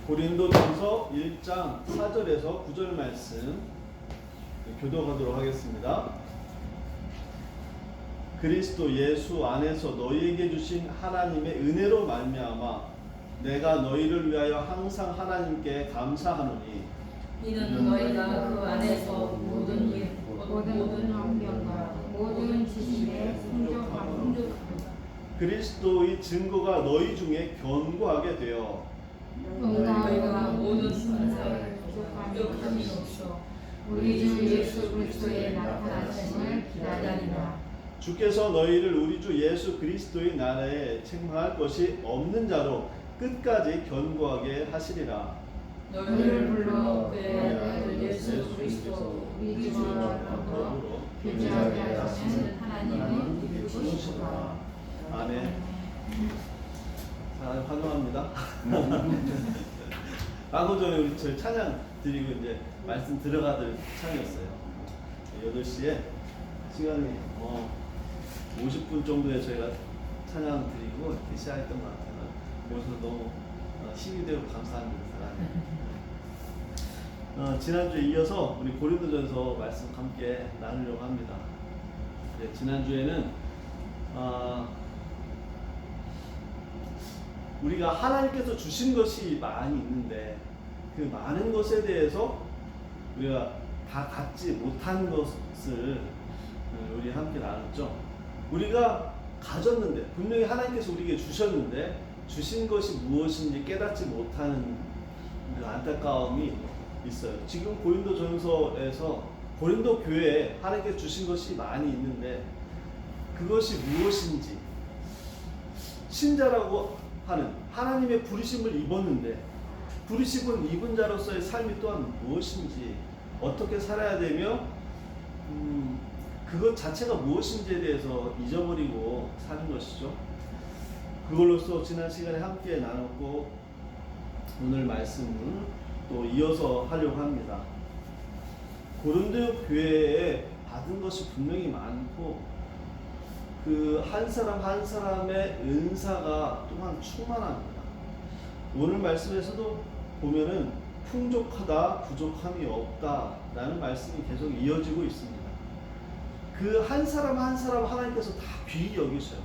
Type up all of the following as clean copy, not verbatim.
고린도전서 1장 4절에서 9절 말씀 교독하도록 하겠습니다. 그리스도 예수 안에서 너희에게 주신 하나님의 은혜로 말미암아 내가 너희를 위하여 항상 하나님께 감사하노니 이는 너희가 그 안에서 모든 일, 모든 환경과 모든 지식에 풍족함. 그리스도의 증거가 너희 중에 견고하게 되어 너희가 모든 선사에 부족함이 없어 우리 주 예수 그리스도의 나타나심을 기다리라. 주께서 너희를 우리 주 예수 그리스도의 나라에 책망할 것이 없는 자로 끝까지 견고하게 하시리라. 너희를 불러 그의 아들 예수 그리스도 우리 주와 더불어 교제하게 하시는 하나님의 이루시라. 아멘. 자, 환영합니다. 방금 전에 우리 저희 찬양 드리고 이제 말씀 들어가들 찬이었어요. 8시에 시간이 50분 정도에 저희가 찬양 드리고 이렇게 시작했던 것 같아요. 그래서 너무 힘이 되고 감사합니다. 지난주에 이어서 우리 고린도전서 말씀 함께 나누려고 합니다. 네, 지난주에는 우리가 하나님께서 주신 것이 많이 있는데 그 많은 것에 대해서 우리가 다 갖지 못한 것을 우리 함께 나눴죠. 우리가 가졌는데 분명히 하나님께서 우리에게 주셨는데 주신 것이 무엇인지 깨닫지 못하는 그 안타까움이 있어요. 지금 고린도전서에서 고린도 교회에 하나님께서 주신 것이 많이 있는데 그것이 무엇인지 신자라고 하는 하나님의 부르심을 입었는데 부르심을 입은 자로서의 삶이 또한 무엇인지 어떻게 살아야 되며 그것 자체가 무엇인지에 대해서 잊어버리고 사는 것이죠. 그걸로써 지난 시간에 함께 나눴고 오늘 말씀을 또 이어서 하려고 합니다. 고린도 교회에 받은 것이 분명히 많고 그 한 사람 한 사람의 은사가 또한 충만합니다. 오늘 말씀에서도 보면은 풍족하다, 부족함이 없다라는 말씀이 계속 이어지고 있습니다. 그 한 사람 한 사람 하나님께서 다 귀히 여기셔요.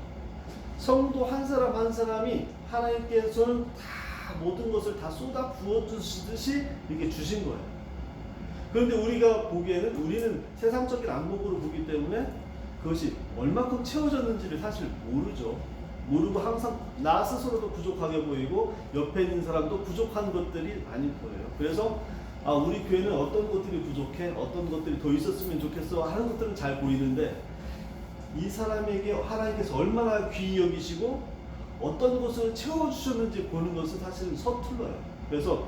성도 한 사람 한 사람이 하나님께서는 다 모든 것을 다 쏟아 부어 주시듯이 이렇게 주신 거예요. 그런데 우리가 보기에는 우리는 세상적인 안목으로 보기 때문에 그것이 얼마큼 채워졌는지를 사실 모르죠. 모르고 항상 나 스스로도 부족하게 보이고 옆에 있는 사람도 부족한 것들이 많이 보여요. 그래서 우리 교회는 어떤 것들이 부족해, 어떤 것들이 더 있었으면 좋겠어 하는 것들은 잘 보이는데 이 사람에게 하나님께서 얼마나 귀히 여기시고 어떤 것을 채워주셨는지 보는 것은 사실은 서툴러요. 그래서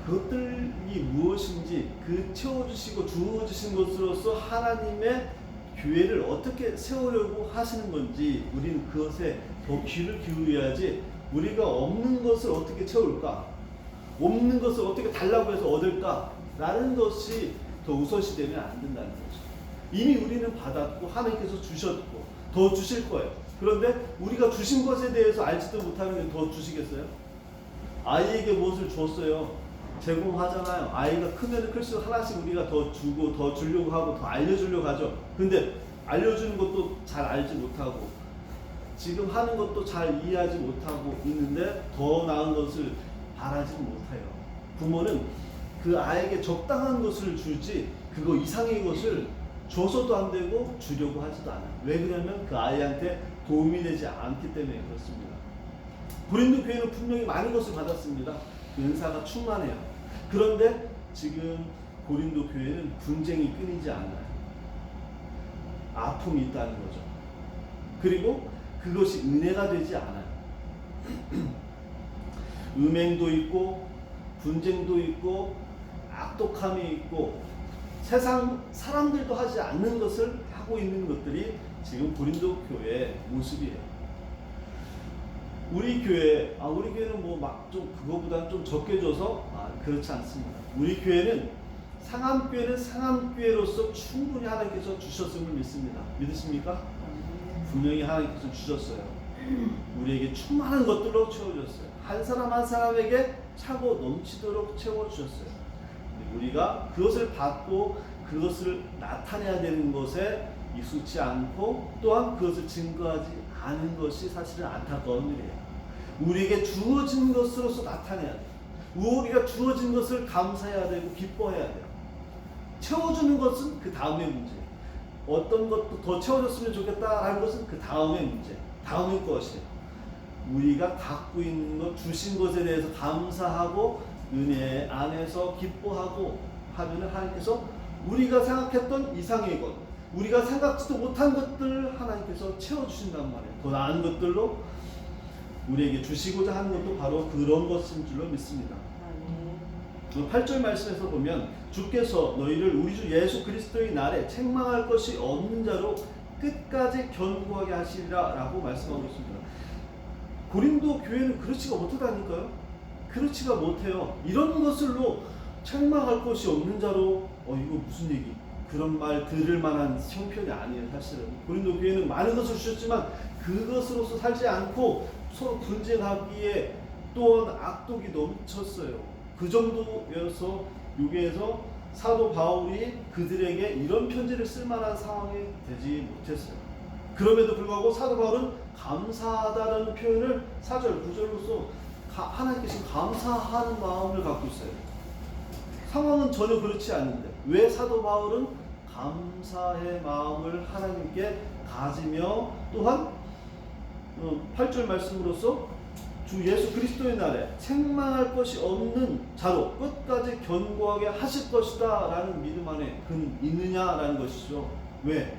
그것들이 무엇인지 그 채워주시고 주어주신 것으로서 하나님의 교회를 어떻게 세우려고 하시는 건지 우리는 그것에 더 귀를 기울여야지 우리가 없는 것을 어떻게 채울까, 없는 것을 어떻게 달라고 해서 얻을까 라는 것이 더 우선시 되면 안 된다는 거죠. 이미 우리는 받았고 하나님께서 주셨고 더 주실 거예요. 그런데 우리가 주신 것에 대해서 알지도 못하는 게 더 주시겠어요? 아이에게 무엇을 줬어요? 제공하잖아요. 아이가 크면 클수록 하나씩 우리가 더 주고 더 주려고 하고 더 알려주려고 하죠. 근데 알려주는 것도 잘 알지 못하고 지금 하는 것도 잘 이해하지 못하고 있는데 더 나은 것을 바라지 못해요. 부모는 그 아이에게 적당한 것을 주지 그거 이상의 것을 줘서도 안 되고 주려고 하지도 않아요. 왜 그러냐면 그 아이한테 도움이 되지 않기 때문에 그렇습니다. 고린도 교회는 분명히 많은 것을 받았습니다. 은사가 충만해요. 그런데 지금 고린도 교회는 분쟁이 끊이지 않아요. 아픔이 있다는 거죠. 그리고 그것이 은혜가 되지 않아요. 음행도 있고 분쟁도 있고 악독함이 있고 세상 사람들도 하지 않는 것을 하고 있는 것들이 지금 고린도 교회의 모습이에요. 우리 교회는 뭐 막 좀 그거보다는 좀 적게 줘서 그렇지 않습니다. 우리 교회는 상암교회는 상암교회로서 충분히 하나님께서 주셨음을 믿습니다. 믿으십니까? 분명히 하나님께서 주셨어요. 우리에게 충만한 것들로 채워주셨어요. 한 사람 한 사람에게 차고 넘치도록 채워주셨어요. 우리가 그것을 받고 그것을 나타내야 되는 것에 익숙치 않고 또한 그것을 증거하지 않은 것이 사실은 안타까운 일이에요. 우리에게 주어진 것으로서 나타내야 돼요. 우리가 주어진 것을 감사해야 되고 기뻐해야 돼요. 채워주는 것은 그 다음의 문제예요. 어떤 것도 더 채워줬으면 좋겠다라는 것은 그 다음의 문제, 다음의 것이에요. 우리가 갖고 있는 것, 주신 것에 대해서 감사하고 은혜 안에서 기뻐하고 하면 하나님께서 우리가 생각했던 이상의 것, 우리가 생각지도 못한 것들 하나님께서 채워주신단 말이에요. 더 나은 것들로 우리에게 주시고자 하는 것도 바로 그런 것인 줄로 믿습니다. 8절 말씀에서 보면 주께서 너희를 우리 주 예수 그리스도의 날에 책망할 것이 없는 자로 끝까지 견고하게 하시리라 라고 말씀하고 있습니다. 고린도 교회는 그렇지가 못하다니까요. 그렇지가 못해요. 이런 것을로 책망할 것이 없는 자로 이거 무슨 얘기, 그런 말 들을 만한 형편이 아니에요. 사실은 고린도 교회는 많은 것을 주셨지만 그것으로서 살지 않고 서로 분쟁하기에 또한 악독이 넘쳤어요. 그 정도여서 여기에서 사도 바울이 그들에게 이런 편지를 쓸 만한 상황이 되지 못했어요. 그럼에도 불구하고 사도 바울은 감사하다는 표현을 4절, 9절로서 하나님께 지금 감사하는 마음을 갖고 있어요. 상황은 전혀 그렇지 않는데 왜 사도 바울은 감사의 마음을 하나님께 가지며 또한 8절 말씀으로서 주 예수 그리스도의 날에 책망할 것이 없는 자로 끝까지 견고하게 하실 것이다 라는 믿음 안에 그는 있느냐라는 것이죠. 왜?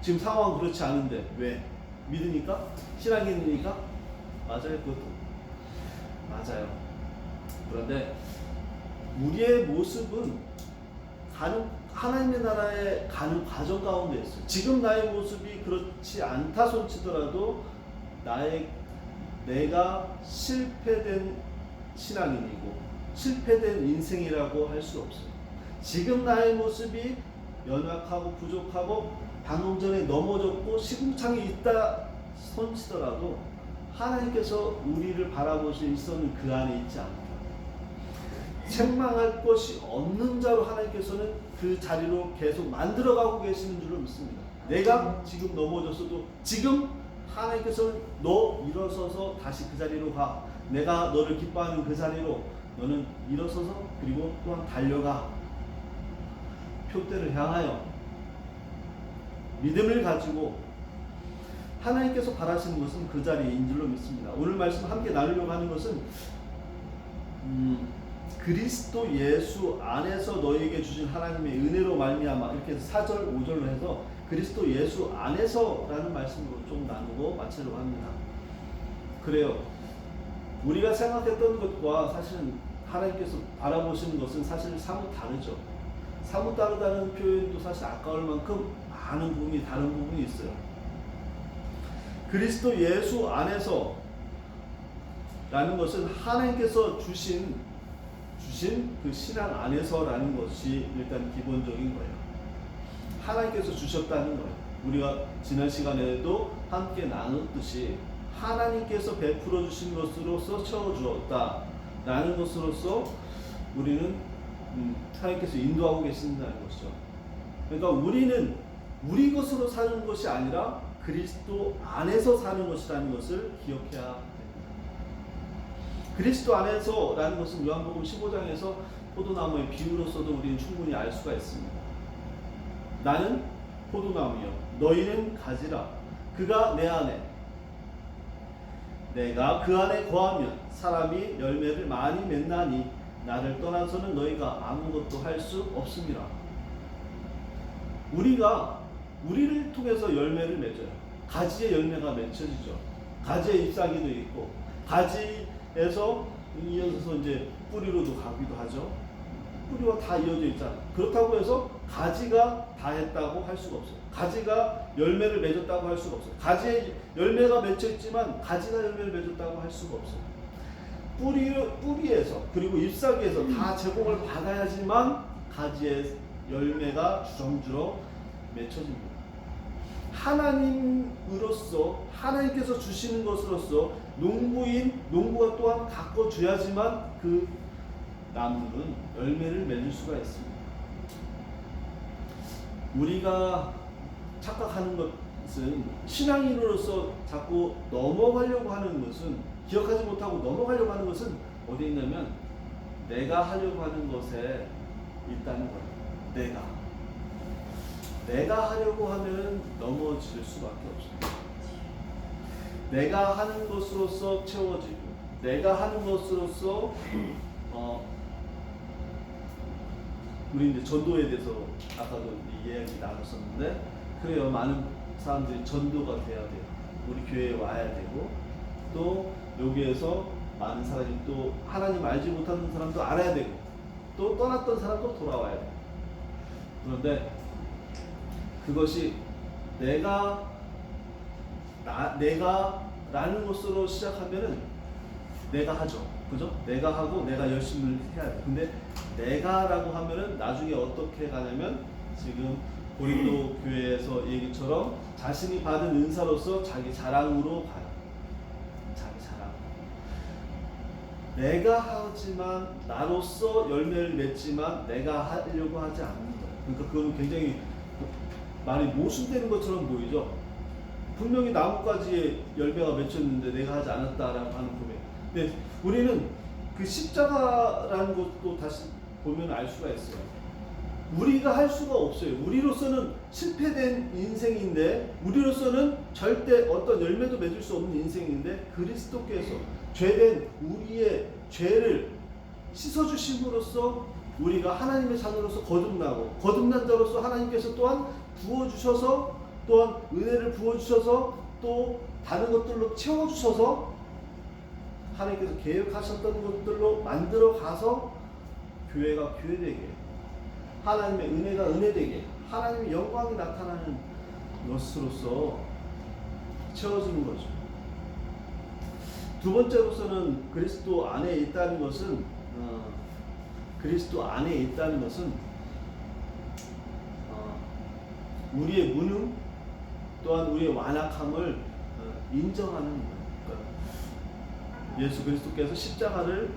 지금 상황은 그렇지 않은데 왜? 믿으니까? 신앙이 있으니까? 맞아요. 그것도 맞아요. 그런데 우리의 모습은 하나님의 나라에 가는 과정 가운데 있어요. 지금 나의 모습이 그렇지 않다 손치더라도 내가 실패된 신앙인이고 실패된 인생이라고 할 수 없어요. 지금 나의 모습이 연약하고 부족하고 방금 전에 넘어졌고 시궁창이 있다 손치더라도 하나님께서 우리를 바라보시는 시선은 그 안에 있지 않다. 책망할 것이 없는 자로 하나님께서는 그 자리로 계속 만들어가고 계시는 줄로 믿습니다. 내가 지금 넘어졌어도 지금 하나님께서는 너 일어서서 다시 그 자리로 가. 내가 너를 기뻐하는 그 자리로 너는 일어서서 그리고 또한 달려가. 표대를 향하여 믿음을 가지고 하나님께서 바라시는 것은 그 자리인 줄로 믿습니다. 오늘 말씀 함께 나누려고 하는 것은 그리스도 예수 안에서 너희에게 주신 하나님의 은혜로 말미암아 이렇게 해서 4절 5절로 해서 그리스도 예수 안에서라는 말씀으로 좀 나누고 마치려고 합니다. 그래요. 우리가 생각했던 것과 사실은 하나님께서 바라보시는 것은 사실 사뭇 다르죠. 사뭇 다르다는 표현도 사실 아까울 만큼 많은 부분이 다른 부분이 있어요. 그리스도 예수 안에서 라는 것은 하나님께서 주신 그 신앙 안에서라는 것이 일단 기본적인 거예요. 하나님께서 주셨다는 거예요. 우리가 지난 시간에도 함께 나눴듯이 하나님께서 베풀어 주신 것으로서 채워주었다라는 것으로서 우리는 하나님께서 인도하고 계신다는 것이죠. 그러니까 우리는 우리 것으로 사는 것이 아니라 그리스도 안에서 사는 것이라는 것을 기억해야 됩니다. 그리스도 안에서라는 것은 요한복음 15장에서 포도나무의 비유로서도 우리는 충분히 알 수가 있습니다. 나는 포도나무요 너희는 가지라. 그가 내 안에 내가 그 안에 거하면 사람이 열매를 많이 맺나니 나를 떠나서는 너희가 아무것도 할 수 없습니다. 우리가 우리를 통해서 열매를 맺어요. 가지에 열매가 맺혀지죠. 가지에 잎사귀도 있고 가지에서 이어져서 이제 뿌리로도 가기도 하죠. 뿌리와 다 이어져 있잖아요. 그렇다고 해서 가지가 다 했다고 할 수가 없어요. 가지가 열매를 맺었다고 할 수가 없어요. 가지에 열매가 맺혀 있지만 가지가 열매를 맺었다고 할 수가 없어요. 뿌리에서 그리고 잎사귀에서 다 제공을 받아야지만 가지에 열매가 주렁주렁 맺혀집니다. 하나님으로서 하나님께서 주시는 것으로서 농부가 또한 가꿔줘야지만 그 나무는 열매를 맺을 수가 있습니다. 우리가 착각하는 것은 신앙인으로서 자꾸 넘어가려고 하는 것은 기억하지 못하고 넘어가려고 하는 것은 어디에 있냐면 내가 하려고 하는 것에 있다는 거예요. 내가 하려고 하면 넘어질 수밖에 없어요. 내가 하는 것으로서 채워지고 내가 하는 것으로서 우리 이제 전도에 대해서 아까도 이야기 나눴었는데 그래요. 많은 사람들이 전도가 돼야 돼요. 우리 교회에 와야 되고 또 여기에서 많은 사람이 또 하나님 알지 못하는 사람도 알아야 되고 또 떠났던 사람도 돌아와야 돼요. 그런데 그것이 내가라는 것으로 시작하면은 내가 하죠. 그죠? 내가 하고 내가 열심히 해야 돼. 근데 내가라고 하면은 나중에 어떻게 가냐면 지금 고린도 교회에서 얘기처럼 자신이 받은 은사로서 자기 자랑으로 가요. 자기 자랑. 내가 하지만 나로서 열매를 맺지만 내가 하려고 하지 않는 거예요. 그러니까 그건 굉장히 말이 모순되는 것처럼 보이죠. 분명히 나뭇가지에 열매가 맺혔는데 내가 하지 않았다라고 하는 고백. 근데 우리는 그 십자가라는 것도 다시 보면 알 수가 있어요. 우리가 할 수가 없어요. 우리로서는 실패된 인생인데 우리로서는 절대 어떤 열매도 맺을 수 없는 인생인데 그리스도께서 죄된 우리의 죄를 씻어주심으로써 우리가 하나님의 자녀로서 거듭난 자로서 하나님께서 또한 부어주셔서 또한 은혜를 부어주셔서 또 다른 것들로 채워주셔서 하나님께서 계획하셨던 것들로 만들어가서 교회가 교회되게 하나님의 은혜가 은혜되게 하나님의 영광이 나타나는 것으로서 채워지는 거죠. 두 번째로서는 그리스도 안에 있다는 것은 우리의 무능 또한 우리의 완악함을 인정하는 거예요. 그러니까 예수 그리스도께서 십자가를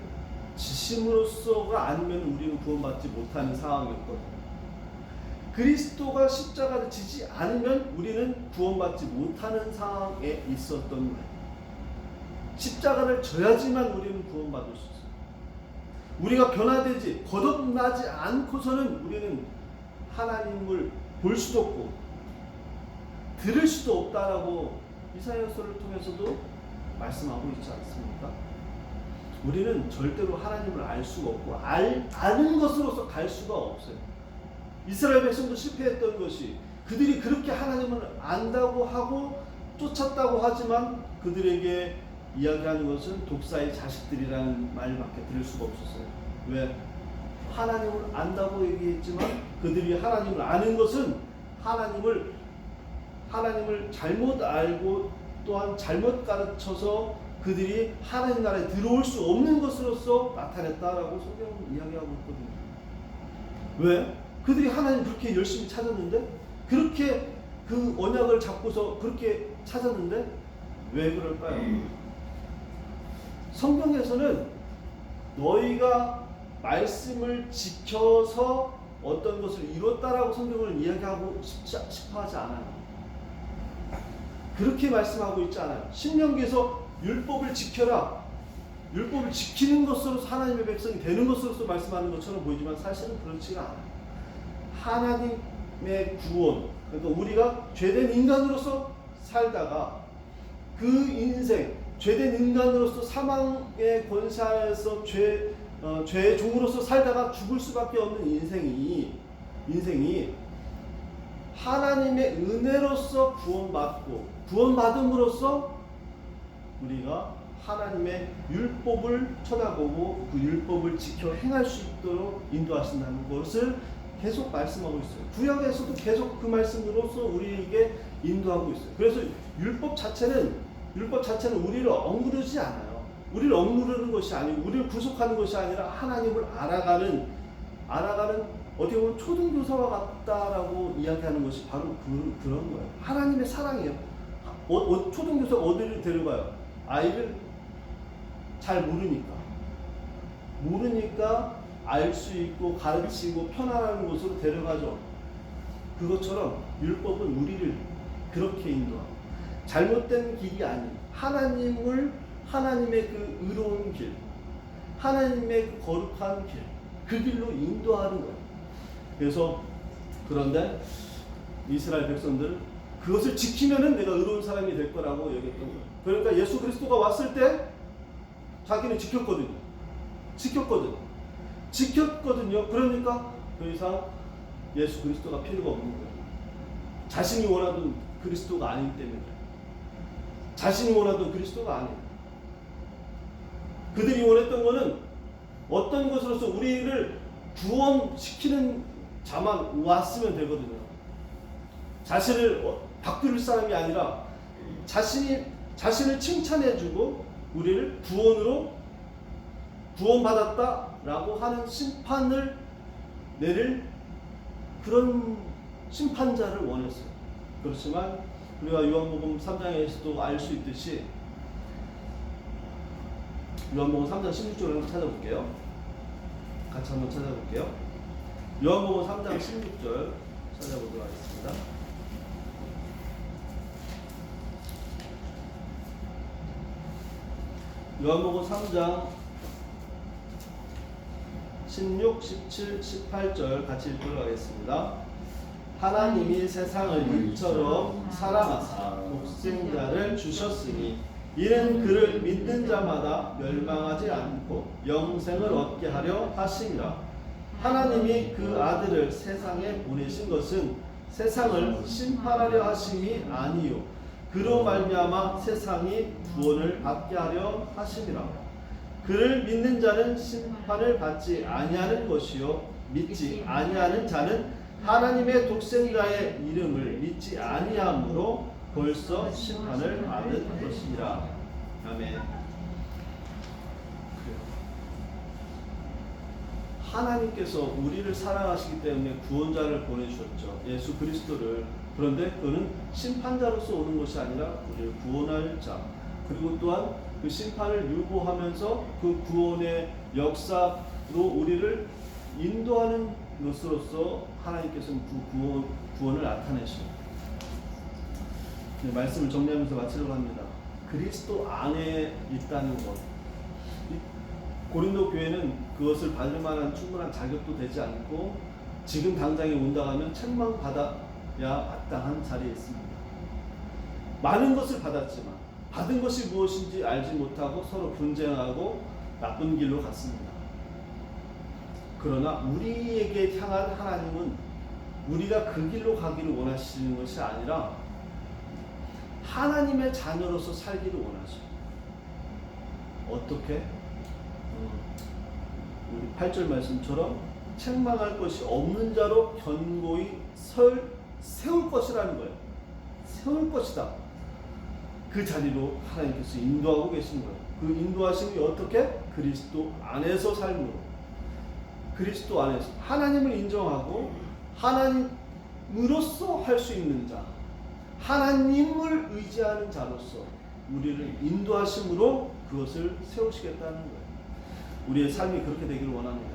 지심으로써가 아니면 우리는 구원받지 못하는 상황이었거든요. 그리스도가 십자가를 지지 않으면 우리는 구원받지 못하는 상황에 있었던 거예요. 십자가를 져야지만 우리는 구원받을 수 있어요. 우리가 변화되지 거듭나지 않고서는 우리는 하나님을 볼 수도 없고 들을 수도 없다라고 이사야서를 통해서도 말씀하고 있지 않습니까? 우리는 절대로 하나님을 알 수가 없고 아는 것으로서 갈 수가 없어요. 이스라엘 백성도 실패했던 것이 그들이 그렇게 하나님을 안다고 하고 쫓았다고 하지만 그들에게 이야기하는 것은 독사의 자식들이라는 말밖에 들을 수가 없었어요. 왜? 하나님을 안다고 얘기했지만 그들이 하나님을 아는 것은 하나님을 잘못 알고 또한 잘못 가르쳐서 그들이 하나님 나라에 들어올 수 없는 것으로서 나타냈다라고 성경은 이야기하고 있거든요. 왜? 그들이 하나님 그렇게 열심히 찾았는데 그렇게 그 언약을 잡고서 그렇게 찾았는데 왜 그럴까요? 성경에서는 너희가 말씀을 지켜서 어떤 것을 이뤘다라고 성경을 이야기하고 싶어 하지 않아요. 그렇게 말씀하고 있지 않아요. 신명기에서 율법을 지켜라. 율법을 지키는 것으로서 하나님의 백성이 되는 것으로서 말씀하는 것처럼 보이지만 사실은 그렇지가 않아요. 하나님의 구원, 그러니까 우리가 죄된 인간으로서 살다가 그 인생, 죄된 인간으로서 사망의 권세하에서 죄의 종으로서 살다가 죽을 수밖에 없는 인생이 하나님의 은혜로서 구원받음으로써 우리가 하나님의 율법을 쳐다보고 그 율법을 지켜 행할 수 있도록 인도하신다는 것을 계속 말씀하고 있어요. 구약에서도 계속 그 말씀으로서 우리에게 인도하고 있어요. 그래서 율법 자체는 우리를 억누르지 않아요. 우리를 억누르는 것이 아니고 우리를 구속하는 것이 아니라 하나님을 알아가는 어떻게 보면 초등교사와 같다라고 이야기하는 것이 바로 그런 거예요. 하나님의 사랑이에요. 초등교사가 어디를 데려가요? 아이를 잘 모르니까 알 수 있고 가르치고 편안한 곳으로 데려가죠. 그것처럼 율법은 우리를 그렇게 인도하고, 잘못된 길이 아닌 하나님의 그 의로운 길, 하나님의 그 거룩한 길, 그 길로 인도하는 거예요. 그래서 그런데 이스라엘 백성들 그것을 지키면은 내가 의로운 사람이 될 거라고 여겼던 거예요. 그러니까 예수 그리스도가 왔을 때 자기는 지켰거든요. 그러니까 더 이상 예수 그리스도가 필요가 없는 거예요. 자신이 원하던 그리스도가 아니기 때문에. 자신이 원하던 그리스도가 아니에요. 그들이 원했던 것은 어떤 것으로서 우리를 구원시키는 자만 왔으면 되거든요. 자신을 바꿀 사람이 아니라 자신을 칭찬해주고 우리를 구원받았다라고 하는 심판을 내릴 그런 심판자를 원했어요. 그렇지만 우리가 요한복음 3장에서도 알 수 있듯이, 요한복음 3장 16절을 한번 찾아볼게요. 같이 한번 찾아볼게요. 요한복음 3장 16절 찾아보도록 하겠습니다. 요한복음 3장 16, 17, 18절 같이 읽도록 하겠습니다. 하나님이 세상을 이처럼 사랑하사 독생자를 주셨으니 이는 그를 믿는 자마다 멸망하지 않고 영생을 얻게 하려 하심이라. 하나님이 그 아들을 세상에 보내신 것은 세상을 심판하려 하심이 아니요 그로 말미암아 세상이 구원을 받게 하려 하심이라. 그를 믿는 자는 심판을 받지 아니하는 것이요 믿지 아니하는 자는 하나님의 독생자의 이름을 믿지 아니함으로 벌써 심판을 받은 것이니라. 아멘. 하나님께서 우리를 사랑하시기 때문에 구원자를 보내주셨죠. 예수 그리스도를. 그런데 그는 심판자로서 오는 것이 아니라 우리를 구원할 자, 그리고 또한 그 심판을 유보하면서 그 구원의 역사로 우리를 인도하는 것으로서 하나님께서는 그 구원을 나타내십니다. 말씀을 정리하면서 마치려고 합니다. 그리스도 안에 있다는 것. 고린도 교회는 그것을 받을 만한 충분한 자격도 되지 않고 지금 당장에 온다 하면 책망받아야 마땅한 자리에 있습니다. 많은 것을 받았지만 받은 것이 무엇인지 알지 못하고 서로 분쟁하고 나쁜 길로 갔습니다. 그러나 우리에게 향한 하나님은 우리가 그 길로 가기를 원하시는 것이 아니라 하나님의 자녀로서 살기를 원하죠. 어떻게? 우리 8절 말씀처럼 책망할 것이 없는 자로 견고히 세울 것이라는 거예요. 세울 것이다. 그 자리로 하나님께서 인도하고 계신 거예요. 그 인도하심이 어떻게? 그리스도 안에서 삶으로. 그리스도 안에서 하나님을 인정하고 하나님으로서 할 수 있는 자, 하나님을 의지하는 자로서 우리를 인도하심으로 그것을 세우시겠다는 거예요. 우리의 삶이 그렇게 되기를 원합니다.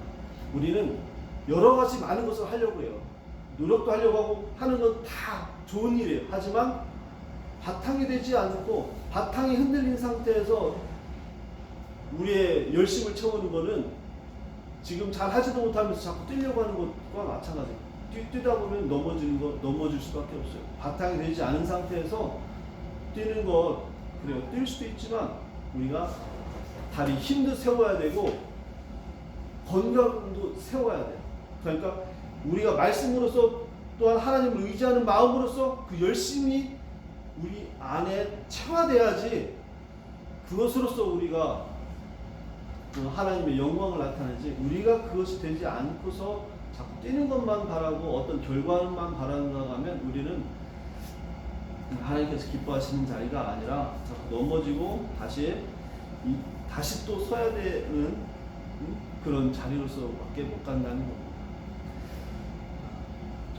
우리는 여러 가지 많은 것을 하려고 해요. 노력도 하려고 하고 하는 건 다 좋은 일이에요. 하지만 바탕이 되지 않고 바탕이 흔들린 상태에서 우리의 열심을 채우는 거는 지금 잘 하지도 못하면서 자꾸 뛰려고 하는 것과 마찬가지예요. 뛰다 보면 넘어질 수밖에 없어요. 바탕이 되지 않은 상태에서 뛰는 것, 그래요. 뛸 수도 있지만 우리가 다리 힘도 세워야 되고 건강도 세워야 돼요. 그러니까 우리가 말씀으로서 또한 하나님을 의지하는 마음으로서 그 열심이 우리 안에 체화돼야지 그것으로서 우리가 하나님의 영광을 나타내지, 우리가 그것이 되지 않고서 자꾸 뛰는 것만 바라고 어떤 결과만 바란다 하면 우리는 하나님께서 기뻐하시는 자리가 아니라 자꾸 넘어지고 다시 또 서야 되는 그런 자리로서밖에 못 간다는 겁니다.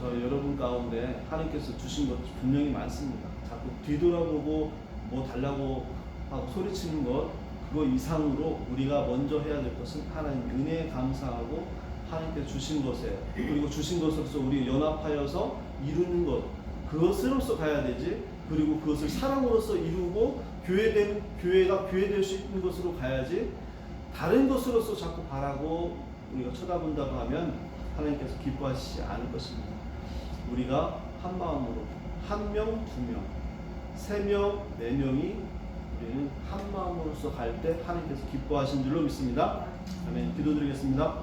저 여러분 가운데 하나님께서 주신 것 분명히 많습니다. 자꾸 뒤돌아보고 뭐 달라고 하고 소리치는 것, 그거 이상으로 우리가 먼저 해야 될 것은 하나님 은혜에 감사하고 하나님께 주신 것에, 그리고 주신 것으로서 우리 연합하여서 이루는 것, 그것으로서 가야 되지. 그리고 그것을 사랑으로서 이루고 교회가 교회될 수 있는 것으로 가야지. 다른 것으로서 자꾸 바라고 우리가 쳐다본다고 하면 하나님께서 기뻐하시지 않을 것입니다. 우리가 한 마음으로 한 명, 두 명, 세 명, 네 명이 우리는 한 마음으로서 갈 때 하나님께서 기뻐하신 줄로 믿습니다. 아멘. 기도드리겠습니다.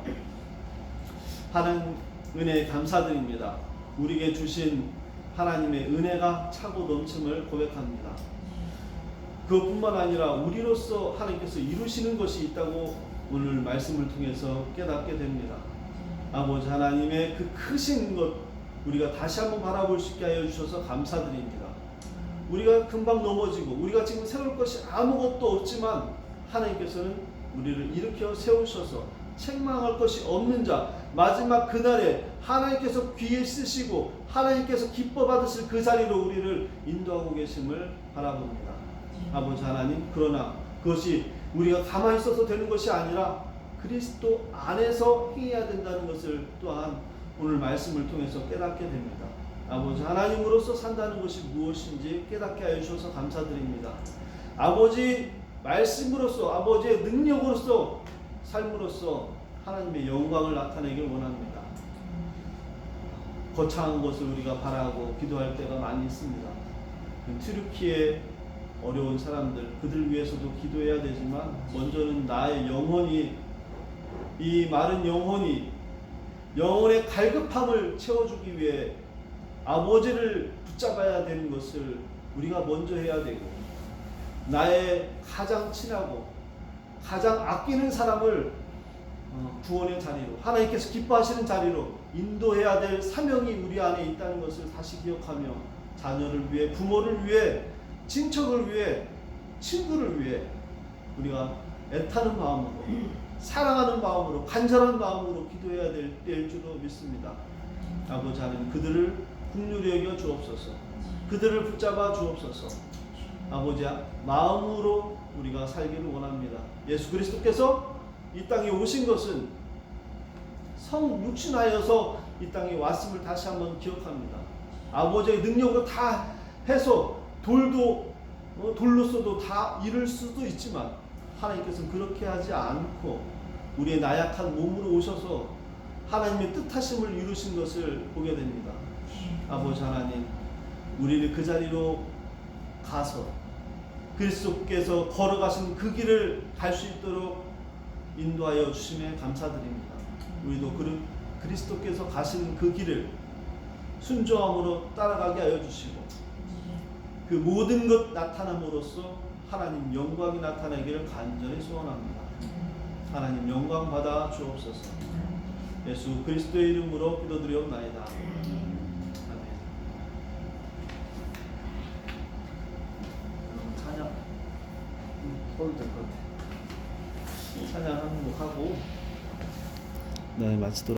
하나님 은혜에 감사드립니다. 우리에게 주신 하나님의 은혜가 차고 넘침을 고백합니다. 그것뿐만 아니라 우리로서 하나님께서 이루시는 것이 있다고 오늘 말씀을 통해서 깨닫게 됩니다. 아버지 하나님의 그 크신 것 우리가 다시 한번 바라볼 수 있게 하여 주셔서 감사드립니다. 우리가 금방 넘어지고 우리가 지금 세울 것이 아무것도 없지만 하나님께서는 우리를 일으켜 세우셔서 책망할 것이 없는 자, 마지막 그날에 하나님께서 귀에 쓰시고 하나님께서 기뻐 받으실 그 자리로 우리를 인도하고 계심을 바라봅니다. 아버지 하나님, 그러나 그것이 우리가 가만히 있어서 되는 것이 아니라 그리스도 안에서 행해야 된다는 것을 또한 오늘 말씀을 통해서 깨닫게 됩니다. 아버지 하나님으로서 산다는 것이 무엇인지 깨닫게 하여 주셔서 감사드립니다. 아버지 말씀으로서, 아버지의 능력으로서 삶으로서 하나님의 영광을 나타내길 원합니다. 거창한 것을 우리가 바라고 기도할 때가 많이 있습니다. 튀르키예 어려운 사람들, 그들 위해서도 기도해야 되지만 먼저는 나의 영혼이, 이 마른 영혼이 영혼의 갈급함을 채워주기 위해 아버지를 붙잡아야 되는 것을 우리가 먼저 해야 되고, 나의 가장 친하고 가장 아끼는 사람을 구원의 자리로, 하나님께서 기뻐하시는 자리로 인도해야 될 사명이 우리 안에 있다는 것을 다시 기억하며 자녀를 위해, 부모를 위해, 친척을 위해, 친구를 위해 우리가 애타는 마음으로, 사랑하는 마음으로, 간절한 마음으로 기도해야 될 때일 줄로 믿습니다. 아버지 하나님, 그들을 긍휼히 여겨 주옵소서. 그들을 붙잡아 주옵소서. 아버지, 마음으로 우리가 살기를 원합니다. 예수 그리스도께서 이 땅에 오신 것은 성육신하여서 이 땅에 왔음을 다시 한번 기억합니다. 아버지의 능력으로 다 해서 돌로서도 다 이룰 수도 있지만 하나님께서는 그렇게 하지 않고 우리의 나약한 몸으로 오셔서 하나님의 뜻하심을 이루신 것을 보게 됩니다. 아버지 하나님, 우리를 그 자리로 가서 그리스도께서 걸어가신 그 길을 갈 수 있도록 인도하여 주심에 감사드립니다. 우리도 그리스도께서 가신 그 길을 순종함으로 따라가게 하여 주시고, 그 모든 것 나타남으로써 하나님 영광이 나타나기를 간절히 소원합니다. 하나님 영광 받아 주옵소서. 예수 그리스도의 이름으로 기도드리옵나이다. 아멘. 찬양 해도 될 것 같아요. 찬양 한 곡 하고 네, 마치도록